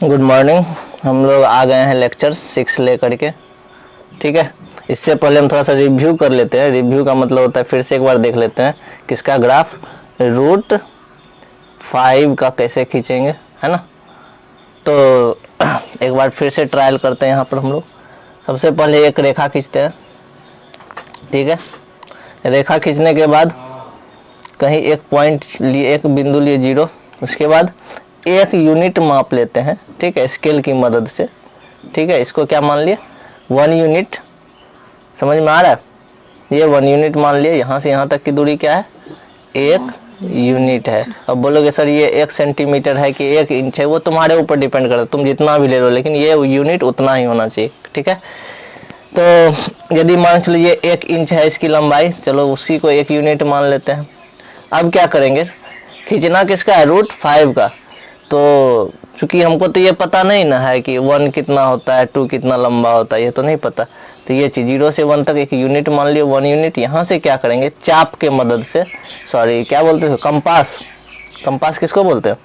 Good morning. हम लोग आ गए हैं लेक्चर 6 लेकर के। ठीक है, इससे पहले हम थोड़ा सा रिव्यू कर लेते हैं। रिव्यू का मतलब होता है फिर से एक बार देख लेते हैं किसका ग्राफ, √5 का कैसे खींचेंगे, है ना। तो एक बार फिर से ट्रायल करते हैं। यहाँ पर हम लोग सबसे पहले एक रेखा खींचते हैं। ठीक है, रेखा खींचने के बाद कहीं एक पॉइंट लिए, एक बिंदु लिए 0, उसके बाद एक यूनिट माप लेते हैं। ठीक है, स्केल की मदद से। ठीक है, इसको क्या मान लिया, 1 यूनिट। समझ में आ रहा है, ये 1 यूनिट मान लिया। यहाँ से यहाँ तक की दूरी क्या है, 1 यूनिट है। अब बोलोगे सर ये 1 सेंटीमीटर है कि 1 इंच है, वो तुम्हारे ऊपर डिपेंड करता है, तुम जितना भी ले लो, लेकिन ये यूनिट उतना ही होना चाहिए। ठीक है, तो यदि मान चलो ये 1 इंच है इसकी लंबाई, चलो उसी को 1 यूनिट मान लेते हैं। अब क्या करेंगे, खींचना किसका है, √5 का। तो चूंकि हमको तो ये पता नहीं ना है कि 1 कितना होता है, 2 कितना लंबा होता है, ये तो नहीं पता। तो ये चीज 0 से 1 तक 1 यूनिट मान लिया, 1 यूनिट। यहाँ से क्या करेंगे, चाप के मदद से, सॉरी क्या बोलते हो, कंपास। कंपास किसको बोलते हैं,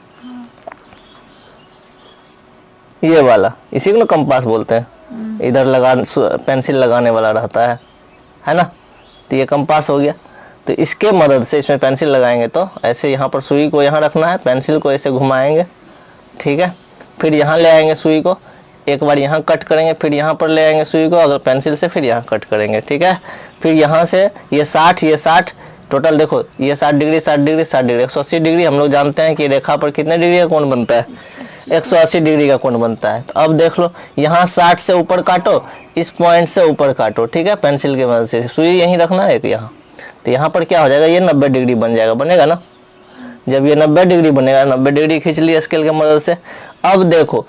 ये वाला, इसी को ना कंपास बोलते हैं। इधर लगा पेंसिल लगाने वाला रहता है ना। तो ये कंपास हो गया। तो इसके मदद से इसमें पेंसिल लगाएंगे तो ऐसे यहाँ पर सुई को यहाँ रखना है, पेंसिल को ऐसे घुमाएंगे। ठीक है, फिर यहाँ ले आएंगे सुई को, एक बार यहाँ कट करेंगे, फिर यहाँ पर ले आएंगे सुई को अगर पेंसिल से, फिर यहाँ कट करेंगे। ठीक है, फिर यहाँ से ये 60 टोटल देखो, ये 60 डिग्री 60 डिग्री 60 डिग्री 180 डिग्री। हम लोग जानते हैं कि रेखा पर कितने डिग्री का कोण बनता है, 180 डिग्री का कोण बनता है। तो अब देख लो, यहाँ 60 से ऊपर काटो, इस पॉइंट से ऊपर काटो। ठीक है, पेंसिल की मदद से सुई यहीं रखना है यहाँ। तो यहाँ पर क्या हो जाएगा, ये 90 डिग्री बन जाएगा, बनेगा ना। जब ये 90 डिग्री बनेगा, 90 डिग्री खींच लिया स्केल के मदद से। अब देखो,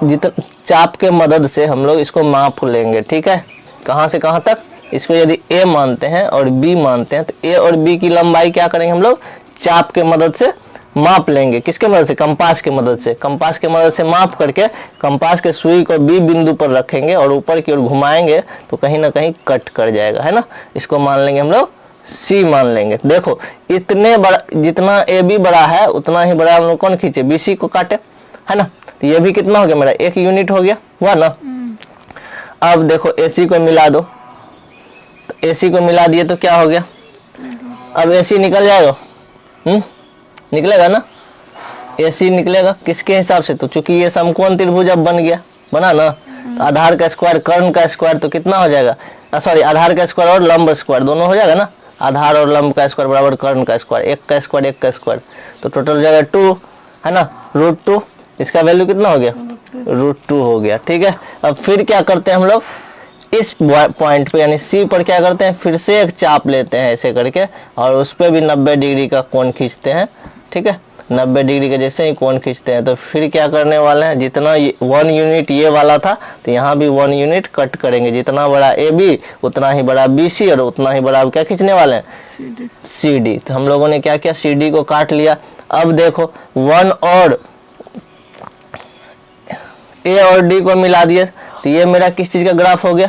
जितना चाप के मदद से हम लोग इसको माप लेंगे। ठीक है, कहाँ से कहाँ तक, इसको यदि A मानते हैं और B मानते हैं, तो A और B की लंबाई क्या करेंगे हम लोग, चाप के मदद से माप लेंगे। किसके मदद से, कंपास के मदद से। कंपास के मदद से माप करके कंपास के सुई को B बिंदु पर रखेंगे और ऊपर की ओर घुमाएंगे तो कहीं ना कहीं कट कर जाएगा, है ना। इसको मान लेंगे हम लोग C मान लेंगे। देखो इतने बड़ा, जितना AB बड़ा है उतना ही बड़ा हम लोग कौन खींचे, BC को काटे, है ना। तो ये भी कितना हो गया मेरा, 1 यूनिट हो गया, हुआ ना। अब देखो AC को मिला दो, तो AC को मिला दिए तो क्या हो गया, अब AC निकल जाएगा, निकलेगा ना। AC निकलेगा किसके हिसाब से, तो चूंकि ये समकोण त्रिभुज अब बन गया, बना ना। तो आधार का स्क्वायर कर्ण का स्क्वायर तो कितना हो जाएगा, सॉरी आधार का स्क्वायर और लंब स्क्वायर दोनों हो जाएगा ना। आधार और लंब का स्क्वायर बराबर कर्ण का स्क्वायर, 1 का स्क्वायर 1 का स्क्वायर, तो टोटल हो जाएगा 2, है ना, √2। इसका वैल्यू कितना हो गया, √2 हो गया। ठीक है, अब फिर क्या करते हैं हम लोग, इस पॉइंट पे यानी C पर क्या करते हैं, फिर से एक चाप लेते हैं ऐसे करके और उस पर भी 90 डिग्री का कोण खींचते हैं। ठीक है, 90 डिग्री के जैसे ही कोण खींचते हैं तो फिर क्या करने वाले हैं, जितना 1 यूनिट ये वाला था तो यहाँ भी 1 यूनिट कट करेंगे। जितना बड़ा AB उतना ही बड़ा BC और उतना ही बड़ा क्या खींचने वाले हैं, CD। तो हम लोगों ने क्या किया, CD को काट लिया। अब देखो 1 और A और D को मिला दिए, तो ये मेरा किस चीज का ग्राफ हो गया,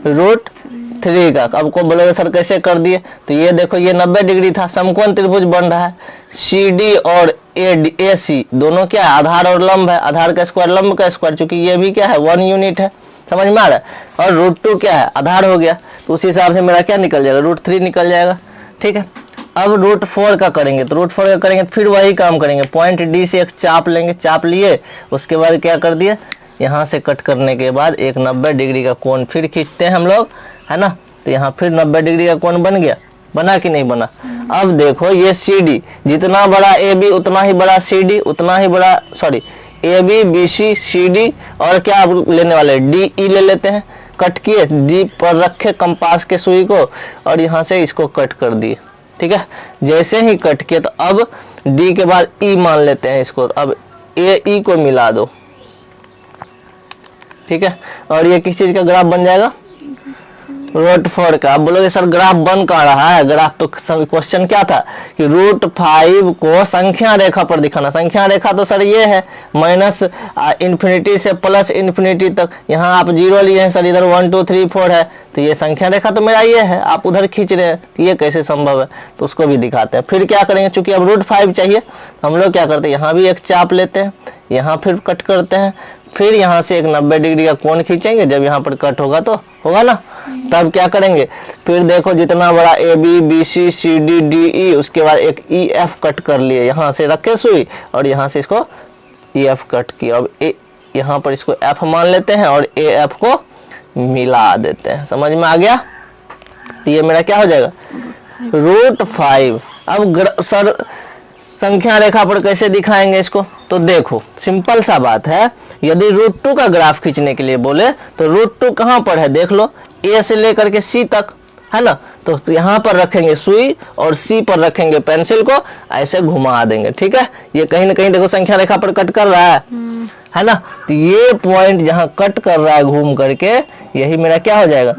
√3 का। अब को बोलोगे सर कैसे कर दिए, तो ये देखो ये 90 डिग्री था, समकोण त्रिभुज बन रहा है। CD और AC दोनों क्या है, आधार और लंब है, आधार का स्क्वायर लंब का स्क्वायर, चूंकि ये भी क्या है 1 यूनिट है, समझ में आ रहा है। और √2 क्या है, आधार हो गया, तो उस हिसाब से मेरा क्या निकल जाएगा, √3 निकल जाएगा। ठीक है, अब √4 का करेंगे, तो √4 का करेंगे फिर वही काम करेंगे, पॉइंट D से एक चाप लेंगे, चाप लिए उसके बाद क्या कर दिए, यहाँ से कट करने के बाद एक 90 डिग्री का कोण फिर खींचते हैं हम लोग, है ना। तो यहाँ फिर 90 डिग्री का कोण बन गया, बना कि नहीं बना। अब देखो ये CD, जितना बड़ा AB उतना ही बड़ा CD, उतना ही बड़ा, सॉरी AB BC CD और क्या आप लेने वाले DE ले लेते हैं। कट किए, D पर रखे कंपास के सुई को और यहाँ से इसको कट कर दिए। ठीक है, जैसे ही कट किए तो अब D के बाद E मान लेते हैं इसको, अब AE को मिला दो। ठीक है, और ये किस चीज का ग्राफ बन जाएगा, रूट 4 का। अब बोलोगे सर ग्राफ बन कहाँ रहा है, ग्राफ तो क्वेश्चन क्या था कि रूट 5 को संख्या रेखा पर दिखाना। संख्या रेखा तो सर ये है माइनस इन्फिनिटी से प्लस इन्फिनिटी तक। यहाँ आप 0 लिए हैं सर, इधर 1 2 3 4 है, तो ये संख्या रेखा तो मेरा ये है, आप उधर खींच रहे हैं, तो ये कैसे संभव है, तो उसको भी दिखाते हैं। फिर क्या करेंगे, चूंकि अब रूट 5 चाहिए तो हम लोग क्या करते हैं, यहाँ भी एक चाप लेते हैं, यहाँ फिर कट करते हैं, फिर यहाँ से एक 90 डिग्री का कोण खींचेंगे। जब यहाँ पर कट होगा तो होगा ना, तब क्या करेंगे, फिर देखो जितना बड़ा A B B C C D D E, उसके बाद एक ई एफ कट कर लिए, यहाँ से रखे सुई और यहाँ से इसको ई एफ कट किया। अब यहाँ पर इसको एफ मान लेते हैं और ए एफ को मिला देते हैं। समझ में आ गया, तो ये मेरा क्या हो जाएगा रूट 5। अब सर संख्या रेखा पर कैसे दिखाएंगे इसको, तो देखो सिंपल सा बात है, यदि रूट 2 का ग्राफ खींचने के लिए बोले तो रूट 2 कहाँ पर है देख लो, ए से लेकर के सी तक है ना, तो यहाँ पर रखेंगे सुई और सी पर रखेंगे पेंसिल को, ऐसे घुमा देंगे। ठीक है, ये कहीं ना कहीं देखो संख्या रेखा पर कट कर रहा है ना, तो ये पॉइंट जहाँ कट कर रहा है घूम करके, यही मेरा क्या हो जाएगा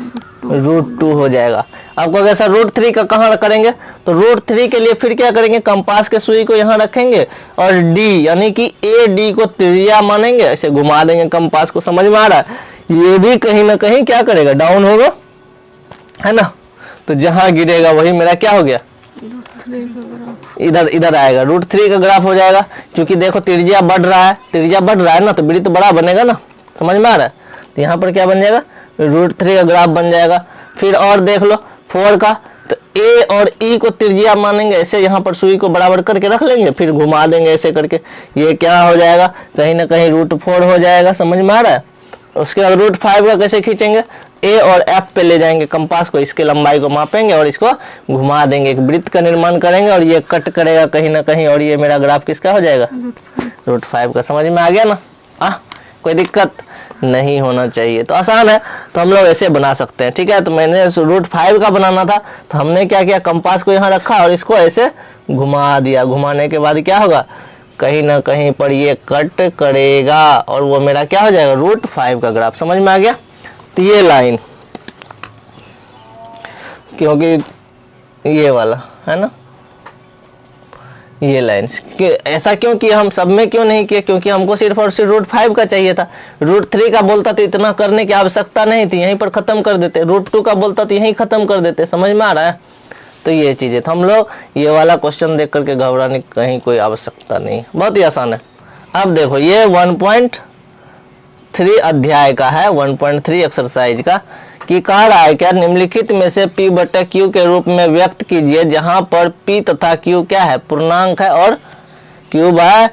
रूट 2 हो जाएगा। आपको अगर सर रूट 3 का कहाँ करेंगे, तो रूट 3 के लिए फिर क्या करेंगे, कंपास के सुई को यहाँ रखेंगे और डी यानी कि ए डी को त्रिज्या मानेंगे, ऐसे घुमा देंगे कंपास को। समझ में आ रहा है, ये भी कहीं ना कहीं क्या करेगा डाउन होगा है ना, तो जहां गिरेगा वही मेरा क्या हो गया इधर इधर आएगा, रूट 3 का ग्राफ हो जाएगा। क्योंकि देखो त्रिज्या बढ़ रहा है, त्रिज्या बढ़ रहा है ना, तो वृत्त बड़ा बनेगा ना। समझ में आ रहा है, तो यहाँ पर क्या बन जाएगा रूट 3 का ग्राफ बन जाएगा। फिर और देख लो 4 का, तो ए और ई को त्रिज्या मानेंगे, ऐसे यहाँ पर सुई को बराबर करके रख लेंगे, फिर घुमा देंगे ऐसे करके, ये क्या हो जाएगा कहीं ना कहीं रूट 4 हो जाएगा। समझ में आ रहा है। उसके बाद रूट 5 का कैसे खींचेंगे, ए और एफ पे ले जाएंगे कंपास को, इसके लंबाई को मापेंगे और इसको घुमा देंगे, एक वृत्त का निर्माण करेंगे और ये कट करेगा कहीं ना कहीं, और ये मेरा ग्राफ किसका हो जाएगा रूट 5 का। समझ में आ गया ना, कोई दिक्कत नहीं होना चाहिए, तो आसान है, तो हम लोग ऐसे बना सकते हैं। ठीक है, तो मैंने रूट 5 का बनाना था, तो हमने क्या किया, कंपास को यहाँ रखा और इसको ऐसे घुमा दिया। घुमाने के बाद क्या होगा, कहीं ना कहीं पर ये कट करेगा और वो मेरा क्या हो जाएगा रूट 5 का ग्राफ। समझ में आ गया, तो ये लाइन, क्योंकि ये वाला है ना, ये लाइन ऐसा क्यों किया, हम सब में क्यों नहीं किया, क्योंकि हमको सिर्फ और सिर्फ रूट 5 का चाहिए था। रूट 3 का बोलता तो इतना करने की आवश्यकता नहीं थी, यहीं पर खत्म कर देते। रूट 2 का बोलता तो यहीं खत्म कर देते। समझ में आ रहा है, तो ये चीजें तो हम लोग ये वाला क्वेश्चन देख करके घबराने की कहीं कोई आवश्यकता नहीं, बहुत ही आसान है। अब देखो ये 1.3 अध्याय का है, 1.3 एक्सरसाइज का, कि कह रहा है क्या, निम्नलिखित में से P बटे Q के रूप में व्यक्त कीजिए, जहां पर P तथा Q क्या है पूर्णांक है और Q बाय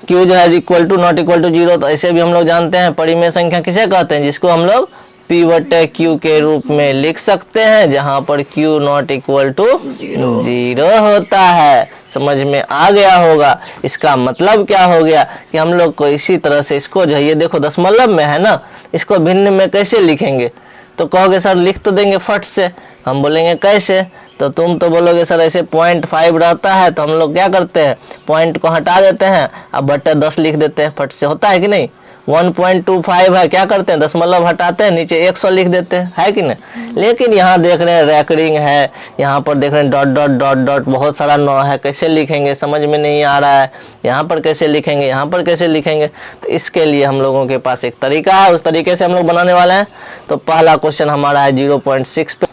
Q जो है equal to not equal to 0। तो ऐसे भी हम लोग जानते हैं परिमेय संख्या किसे कहते हैं, जिसको हम लोग P बटे Q के रूप में लिख सकते हैं, जहां पर Q नॉट इक्वल टू 0 होता है। समझ में आ गया होगा। इसका मतलब क्या हो गया कि हम लोग को इसी तरह से इसको जो है, ये देखो दशमलव में है ना, इसको भिन्न में कैसे लिखेंगे, तो कहोगे सर लिख तो देंगे फट से, हम बोलेंगे कैसे, तो तुम तो बोलोगे सर ऐसे 0.5 रहता है, तो हम लोग क्या करते हैं पॉइंट को हटा देते हैं, अब बटे 10 लिख देते हैं फट से, होता है कि नहीं। 1.25 है, क्या करते हैं दशमलव हटाते हैं, नीचे 100 लिख देते हैं, है कि नहीं। लेकिन यहाँ देख रहे हैं रैकरिंग है, यहाँ पर देख रहे हैं डॉट डॉट डॉट डॉट बहुत सारा 9 है, कैसे लिखेंगे समझ में नहीं आ रहा है, यहाँ पर कैसे लिखेंगे, यहाँ पर कैसे लिखेंगे। तो इसके लिए हम लोगों के पास एक तरीका है, उस तरीके से हम लोग बनाने वाले हैं। तो पहला क्वेश्चन हमारा है 0.6 पे।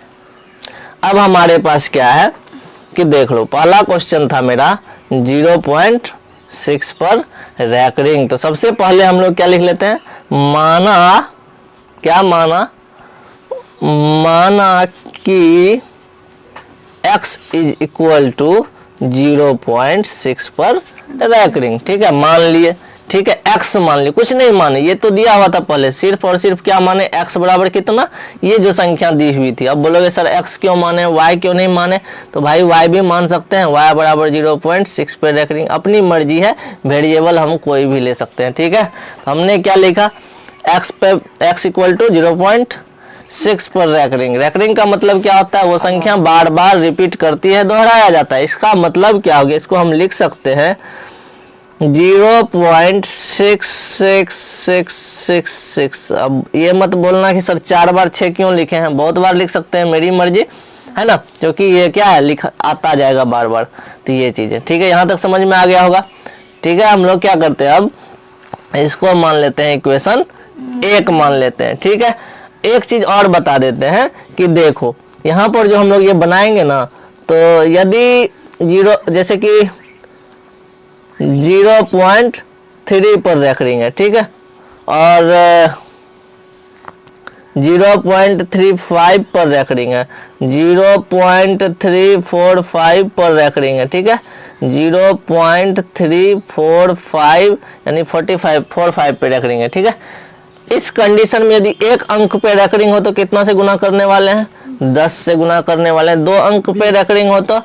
अब हमारे पास क्या है कि देख लो, पहला क्वेश्चन था मेरा 0.6 पर रैकरिंग। तो सबसे पहले हम लोग क्या लिख लेते हैं, माना, क्या माना, माना कि x इज इक्वल टू 0.6 पर रैकरिंग। ठीक है, मान लिए, ठीक है, x मान लिए, कुछ नहीं माने, ये तो दिया हुआ था पहले, सिर्फ और सिर्फ क्या माने x बराबर कितना, ये जो संख्या दी हुई थी। अब बोलोगे सर x क्यों माने, y क्यों नहीं माने, तो भाई y भी मान सकते हैं, y बराबर 0.6 पे रैकरिंग, अपनी मर्जी है, वेरिएबल हम कोई भी ले सकते हैं। ठीक है, तो हमने क्या लिखा, x पे x इक्वल टू 0.6 पर रैकरिंग। रैकरिंग का मतलब क्या होता है, वो संख्या बार बार रिपीट करती है, दोहराया जाता है। इसका मतलब क्या हो गया, इसको हम लिख सकते हैं 0.66666। अब ये मत बोलना कि सर 4 बार 6 क्यों लिखे हैं, बहुत बार लिख सकते हैं, मेरी मर्जी है ना, क्योंकि ये क्या है लिख आता जाएगा बार बार। तो ये चीज़ है, ठीक है, यहाँ तक समझ में आ गया होगा। ठीक है, हम लोग क्या करते हैं अब इसको मान लेते हैं इक्वेशन 1 मान लेते हैं। ठीक है, एक चीज और बता देते हैं कि देखो यहाँ पर जो हम लोग ये बनाएंगे ना, तो यदि जीरो जैसे कि 0.3 पर रख रही है, ठीक है, और 0.35 पर रख रही है, 0.345 पर रख रही है, ठीक है, 0.345 यानी 45 पे रख रही है। ठीक है, इस कंडीशन में यदि एक अंक पे रेकरिंग हो तो कितना से गुना करने वाले हैं, 10 से गुना करने वाले हैं। 2 अंक पे रेकरिंग हो तो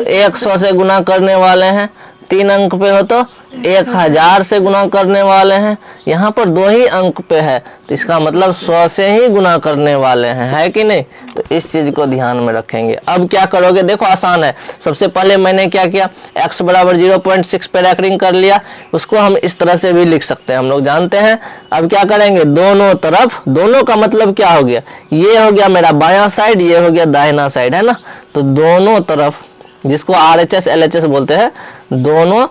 100 से गुना करने वाले हैं। 3 अंक पे हो तो 1000 से गुना करने वाले हैं। यहाँ पर 2 ही अंक पे है तो इसका मतलब 100 से ही गुना करने वाले हैं, है कि नहीं। तो इस चीज को ध्यान में रखेंगे। अब क्या करोगे, देखो आसान है। सबसे पहले मैंने क्या किया, x बराबर 0.6 पे रेकरिंग कर लिया। उसको हम इस तरह से भी लिख सकते हैं, हम लोग जानते हैं। अब क्या करेंगे, दोनों तरफ, दोनों का मतलब क्या हो गया, ये हो गया मेरा बायां साइड, ये हो गया दाहिना साइड, है ना। तो दोनों तरफ, जिसको RHS LHS बोलते हैं, दोनों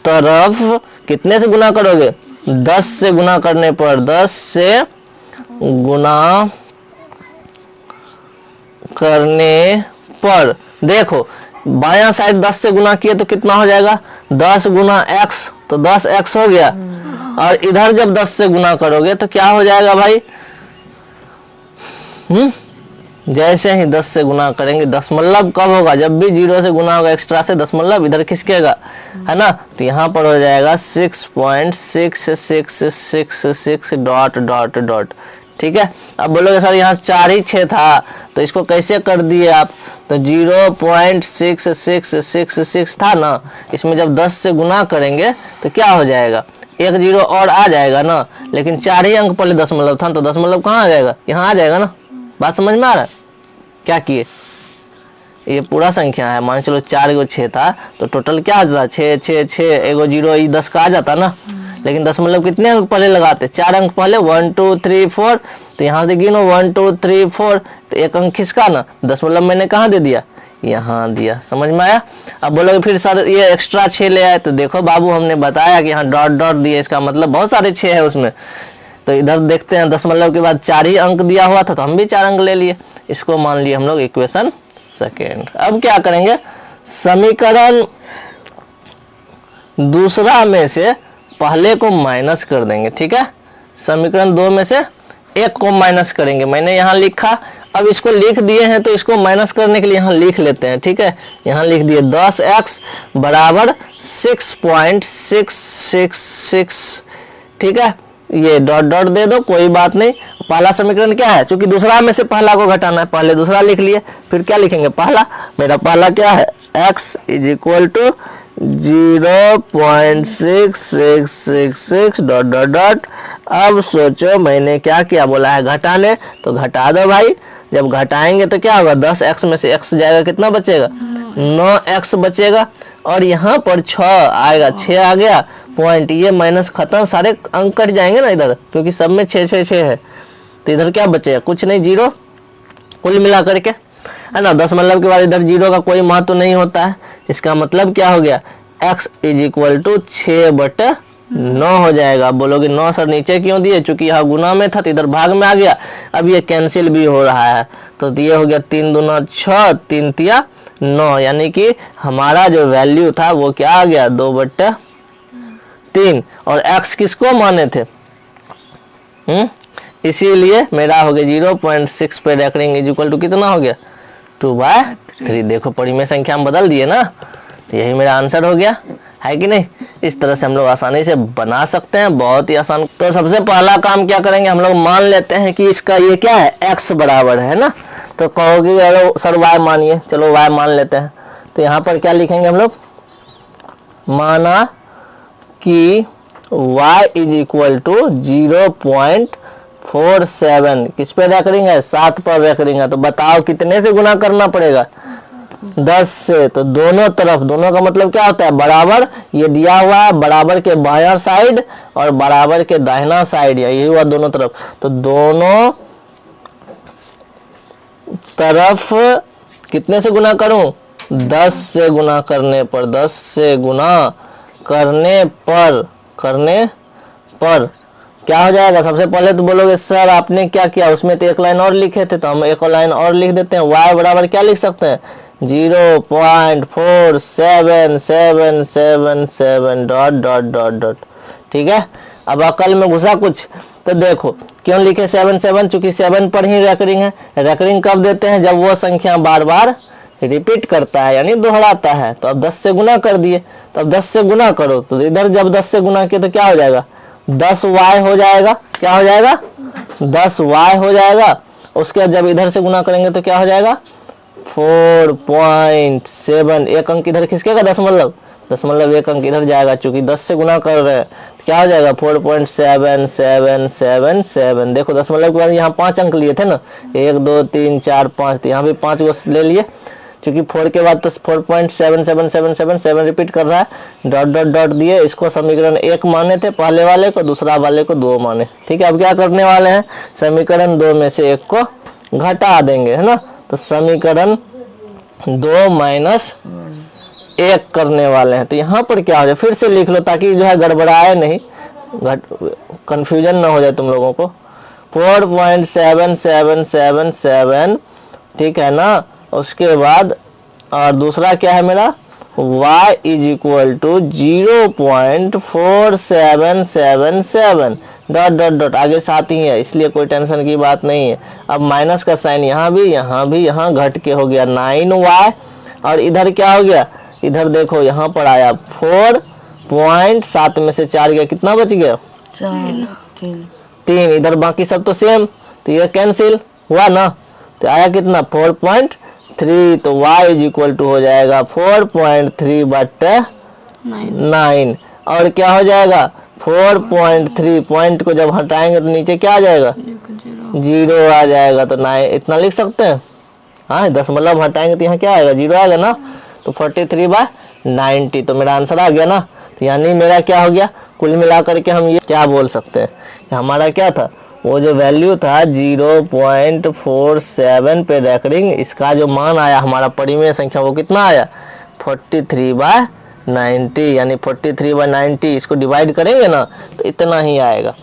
तरफ कितने से गुना करोगे, 10 से गुना करने पर, 10 से गुना करने पर, देखो बायां साइड 10 से गुना किए तो कितना हो जाएगा, 10 गुना x, तो 10x हो गया। और इधर जब 10 से गुना करोगे तो क्या हो जाएगा भाई, जैसे ही 10 से गुना करेंगे, दशमलव कब होगा, जब भी 0 से गुना होगा एक्स्ट्रा से, दशमलव इधर खिसकेगा, है ना। तो यहाँ पर हो जाएगा 6.6666 डॉट डॉट डॉट। ठीक है, अब बोलोगे सर यहाँ 4 ही 6 था तो इसको कैसे कर दिए आप, तो 0.6666 था ना, इसमें जब 10 से गुना करेंगे तो क्या हो जाएगा, 1 0 और आ जाएगा ना। लेकिन 4 ही अंक पहले दशमलव था तो दशमलव कहाँ आ जाएगा, यहाँ आ जाएगा ना। बात समझ में आ रहा है, क्या किए, ये पूरा संख्या है, मान चलो 4 गो 6 था तो टोटल क्या आता, 6 6 6, एगो 0 ये 10 का आ जाता ना। लेकिन दशमलव कितने अंक पहले लगाते, 4 अंक पहले, 1 2 3 4, तो यहाँ से गिनो 1 2 3 4, तो 1 अंक खिसका ना, दशमलव मैंने कहाँ दे दिया, यहाँ दिया। समझ में आया। अब बोलोगे फिर सर ये एक्स्ट्रा 6 ले आए, तो देखो बाबू हमने बताया कि यहाँ डॉट डॉट दिए, इसका मतलब बहुत सारे 6 है उसमें। तो इधर देखते हैं, दशमलव के बाद 4 ही अंक दिया हुआ था तो हम भी 4 अंक ले लिए, इसको मान लिए हम लोग इक्वेशन सेकेंड। अब क्या करेंगे, समीकरण दूसरा में से पहले को माइनस कर देंगे। ठीक है, समीकरण 2 में से 1 को माइनस करेंगे। मैंने यहाँ लिखा, अब इसको लिख दिए हैं तो इसको माइनस करने के लिए यहाँ लिख लेते हैं। ठीक है, यहाँ लिख दिए 10x बराबर 6.666। ठीक है, ये डॉट डॉट दे दो, कोई बात नहीं। पहला समीकरण क्या है, क्योंकि दूसरा में से पहला को घटाना है, पहले दूसरा लिख लिए, फिर क्या लिखेंगे, पहला। मेरा पहला क्या है, x is equal to 0.6666 dot dot dot. अब सोचो मैंने क्या किया, बोला है घटाने, तो घटा दो भाई। जब घटाएंगे तो क्या होगा, 10x में से x जाएगा, कितना बचेगा, 9x बचेगा। और यहाँ पर 6 आएगा, 6 आ गया पॉइंट, ये माइनस खत्म, सारे अंक कट जाएंगे ना इधर, क्योंकि सब में 6 6 6 है। तो इधर क्या बचेगा, कुछ नहीं, 0 कुल मिला करके, है ना। दशमलव के बाद इधर 0 का कोई महत्व नहीं होता है। इसका मतलब क्या हो गया, x इज इक्वल टू 6/9 हो जाएगा। बोलोगे 9 सर नीचे क्यों दिए, चूंकि यहाँ गुना में था तो इधर भाग में आ गया। अब ये कैंसिल भी हो रहा है, तो ये हो गया 3 दूना 6, 3 तिया 9, यानी कि हमारा जो वैल्यू था वो क्या आ गया, 2/3। और x किसको माने थे, इसीलिए मेरा हो गया 0.6 पे रेकरिंग इज इक्वल टू कितना हो गया, 2/3। देखो परिमेय संख्या हम बदल दिए ना, तो यही मेरा आंसर हो गया, है कि नहीं। इस तरह से हम लोग आसानी से बना सकते हैं, बहुत ही आसान। तो सबसे पहला काम क्या करेंगे, हम लोग मान लेते हैं कि इसका ये क्या है, x बराबर है ना। तो कहोगे सर y मानिए, चलो y मान लेते हैं। तो यहाँ पर क्या लिखेंगे हम लोग, माना कि y इज इक्वल टू 0.47, किस पे रेकरिंग है, 7 पर रेकरिंग है। तो बताओ कितने से गुना करना पड़ेगा, 10 से, तो दोनों तरफ, दोनों का मतलब क्या होता है, बराबर, ये दिया हुआ है बराबर के बायां साइड और बराबर के दाहिना साइड, यही हुआ दोनों तरफ, तो दोनों तरफ कितने से गुना करूं, 10 से गुना करने पर, 10 से गुना करने पर क्या हो जाएगा। सबसे पहले तो बोलोगे सर आपने क्या किया, उसमें तो एक लाइन और लिखे थे, तो हम एक लाइन और लिख देते हैं। y बराबर क्या लिख सकते हैं, 0.4777 डॉट डॉट डॉट डॉट। ठीक है, अब अकल में घुसा कुछ, तो देखो क्यों लिखे 77, चूंकि 7 पर ही रेकरिंग है। रेकरिंग कब देते हैं, जब वो संख्या बार बार रिपीट करता है यानी दोहराता है। तो अब 10 से गुना कर दिए, तो अब 10 से गुना करो, तो इधर जब 10 से गुना किए तो क्या हो जाएगा, 10y हो जाएगा। क्या हो जाएगा, 10y हो जाएगा। उसके बाद जब इधर से गुना करेंगे तो क्या हो जाएगा, 4.7, एक अंक इधर खिसकेगा, दशमलव, एक अंक इधर जाएगा, चूंकि 10 से गुना कर रहे हैं। क्या हो जाएगा, 4.7777। देखो दशमलव के बाद यहाँ 5 अंक लिए थे ना, 1 2 3 4 5, तो यहाँ भी 5 को ले लिए, क्योंकि 4 के बाद तो 4.77777 रिपीट कर रहा है, डॉट डॉट डॉट दिए। इसको समीकरण 1 माने थे पहले वाले को, दूसरा वाले को 2 माने। ठीक है, अब क्या करने वाले हैं, समीकरण 2 में से 1 को घटा देंगे, है ना। तो समीकरण 2 माइनस 1 करने वाले हैं। तो यहाँ पर क्या हो जाए, फिर से लिख लो ताकि जो है गड़बड़ाए नहीं, कंफ्यूजन ना हो जाए तुम लोगों को। 4.7777, ठीक है ना। उसके बाद और दूसरा क्या है मेरा, y is equal to 0.4777 dot dot dot, आगे साथ ही है इसलिए कोई टेंशन की बात नहीं है। अब माइनस का साइन यहाँ भी, यहाँ घट के हो गया 9y, और इधर क्या हो गया, इधर देखो यहाँ पर आया 4.7 में से 4 गया, कितना बच गया, 3। इधर बाकी सब तो सेम, तो ये कैंसिल हुआ ना, तो आया कितना 4.3। तो y इज इक्वल टू हो जाएगा 4.3/9, और क्या हो जाएगा 4.3, पॉइंट को जब हटाएंगे तो नीचे क्या आ जाएगा, 0 आ जाएगा। तो 9 इतना लिख सकते हैं। हाँ, दशमलव हटाएंगे तो यहाँ क्या आएगा, 0 आएगा ना, तो 43/90। तो मेरा आंसर आ गया ना। तो यानी मेरा क्या हो गया, कुल मिलाकर के हम ये क्या बोल सकते हैं, हमारा क्या था, वो जो वैल्यू था 0.47 पे रेकरिंग, इसका जो मान आया हमारा परिमेय संख्या वो कितना आया, 43/90, यानी 43/90 इसको डिवाइड करेंगे ना तो इतना ही आएगा।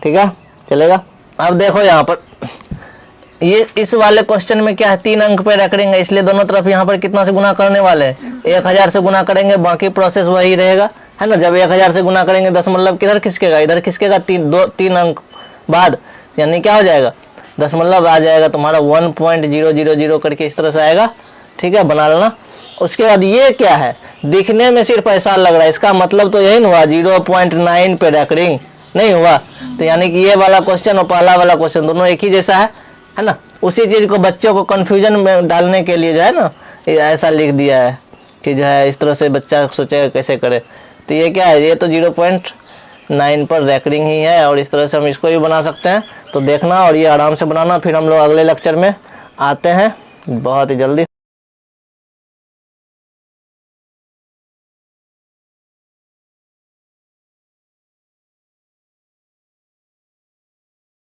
ठीक है, चलेगा। अब देखो यहाँ पर ये इस वाले क्वेश्चन में क्या है, 3 अंक पे रेकरिंग है, इसलिए दोनों तरफ यहाँ पर कितना से गुना करने वाले हैं, 1000 से गुना करेंगे, बाकी प्रोसेस वही रहेगा, है ना। जब 1000 से गुना करेंगे दशमलव किधर खिसकेगा, इधर खिसकेगा, 3 अंक बाद, यानी क्या हो जाएगा, दशमलव आ जाएगा तुम्हारा 1.000 करके इस तरह से आएगा। ठीक है, बना लेना। उसके बाद ये क्या है, दिखने में सिर्फ ऐसा लग रहा है, इसका मतलब तो यही हुआ 0.9 पे रेकरिंग नहीं हुआ। तो यानी कि ये वाला क्वेश्चन और पहला वाला क्वेश्चन दोनों एक ही जैसा है ना। उसी चीज को बच्चों को कंफ्यूजन में डालने के लिए जो है ना ऐसा लिख दिया है कि जो है इस तरह से बच्चा सोचेगा कैसे करे। तो ये क्या है, ये तो 0.9 पर रेकरिंग ही है, और इस तरह से हम इसको भी बना सकते हैं। तो देखना और ये आराम से बनाना, फिर हम लोग अगले लेक्चर में आते हैं बहुत ही जल्दी।